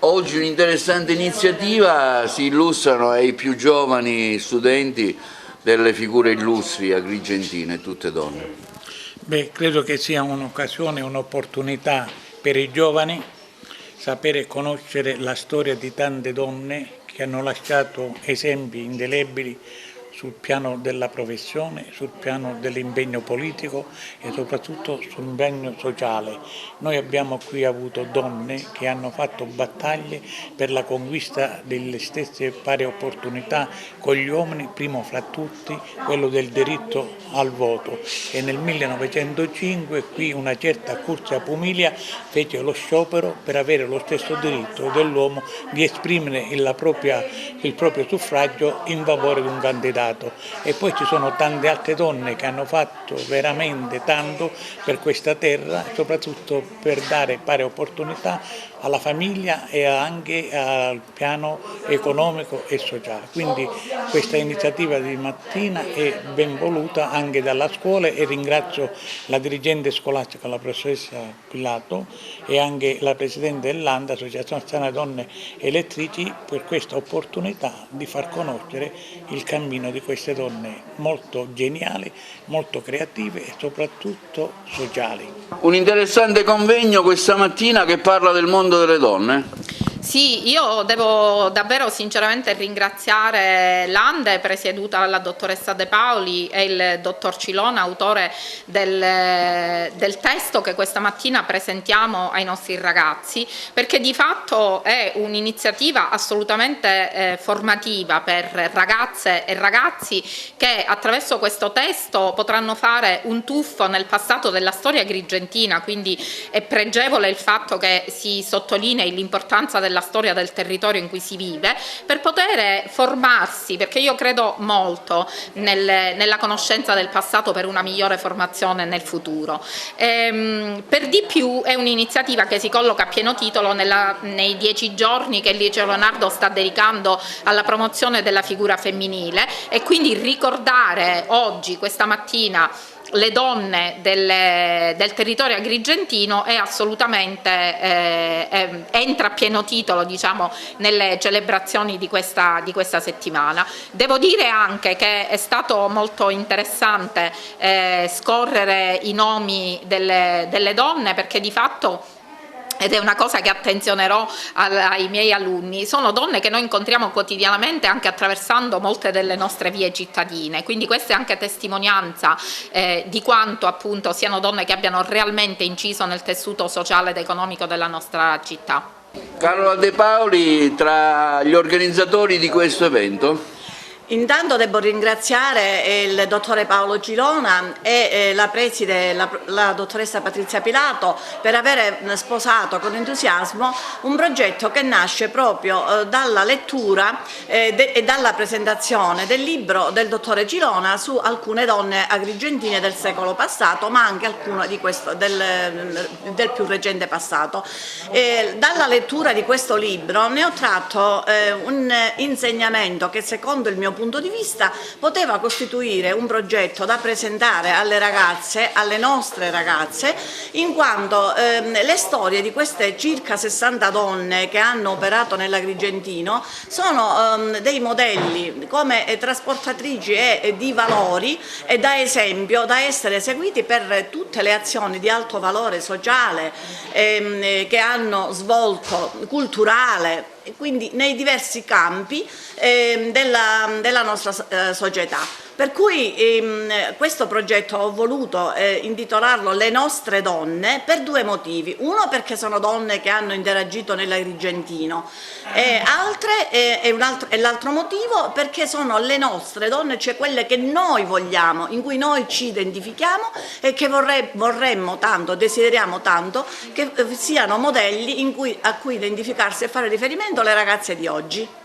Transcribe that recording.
Oggi un'interessante iniziativa, si illustrano ai più giovani studenti delle figure illustri agrigentine, tutte donne. Credo che sia un'occasione, un'opportunità per i giovani sapere conoscere la storia di tante donne che hanno lasciato esempi indelebili sul piano della professione, sul piano dell'impegno politico e soprattutto sull'impegno sociale. Noi abbiamo qui avuto donne che hanno fatto battaglie per la conquista delle stesse pari opportunità con gli uomini, primo fra tutti quello del diritto al voto, e nel 1905 qui una certa Curzia Pumilia fece lo sciopero per avere lo stesso diritto dell'uomo di esprimere il proprio suffragio in favore di un candidato. E poi ci sono tante altre donne che hanno fatto veramente tanto per questa terra, soprattutto per dare pari opportunità alla famiglia e anche al piano economico e sociale. Quindi questa iniziativa di mattina è ben voluta anche dalla scuola e ringrazio la dirigente scolastica, la professoressa Pilato, e anche la presidente dell'ANDA, Associazione Nazionale Donne Elettrici, per questa opportunità di far conoscere il cammino di queste donne molto geniali, molto creative e soprattutto sociali. Un interessante convegno questa mattina che parla del mondo delle donne. Sì, io devo davvero sinceramente ringraziare l'ANDE presieduta dalla dottoressa De Paoli e il dottor Cilona, autore del testo che questa mattina presentiamo ai nostri ragazzi, perché di fatto è un'iniziativa assolutamente formativa per ragazze e ragazzi che attraverso questo testo potranno fare un tuffo nel passato della storia agrigentina, quindi è pregevole il fatto che si sottolinei l'importanza della storia del territorio in cui si vive, per poter formarsi, perché io credo molto nella conoscenza del passato per una migliore formazione nel futuro. Per di più è un'iniziativa che si colloca a pieno titolo nei 10 giorni che il Liceo Leonardo sta dedicando alla promozione della figura femminile, e quindi ricordare oggi, questa mattina, le donne del territorio agrigentino è assolutamente entra a pieno titolo, diciamo, nelle celebrazioni di questa settimana. Devo dire anche che è stato molto interessante scorrere i nomi delle donne, perché di fatto, ed è una cosa che attenzionerò ai miei alunni, sono donne che noi incontriamo quotidianamente anche attraversando molte delle nostre vie cittadine, quindi questa è anche testimonianza di quanto appunto siano donne che abbiano realmente inciso nel tessuto sociale ed economico della nostra città. Carola De Paoli, tra gli organizzatori di questo evento. Intanto devo ringraziare il dottore Paolo Cilona e la preside, la dottoressa Patrizia Pilato, per aver sposato con entusiasmo un progetto che nasce proprio dalla lettura e dalla presentazione del libro del dottore Cilona su alcune donne agrigentine del secolo passato, ma anche alcune del più recente passato. Dalla lettura di questo libro ne ho tratto un insegnamento che, secondo il mio punto di vista, poteva costituire un progetto da presentare alle ragazze, alle nostre ragazze, in quanto le storie di queste circa 60 donne che hanno operato nell'Agrigentino sono dei modelli come trasportatrici di valori e da esempio da essere seguiti per tutte le azioni di alto valore sociale che hanno svolto, culturale, quindi nei diversi campi della nostra società. Per cui questo progetto ho voluto intitolarlo Le nostre donne per due motivi. Uno, perché sono donne che hanno interagito nell'Agrigentino, e l'altro motivo perché sono le nostre donne, cioè quelle che noi vogliamo, in cui noi ci identifichiamo e che vorremmo tanto, desideriamo tanto che siano modelli a cui identificarsi e fare riferimento le ragazze di oggi.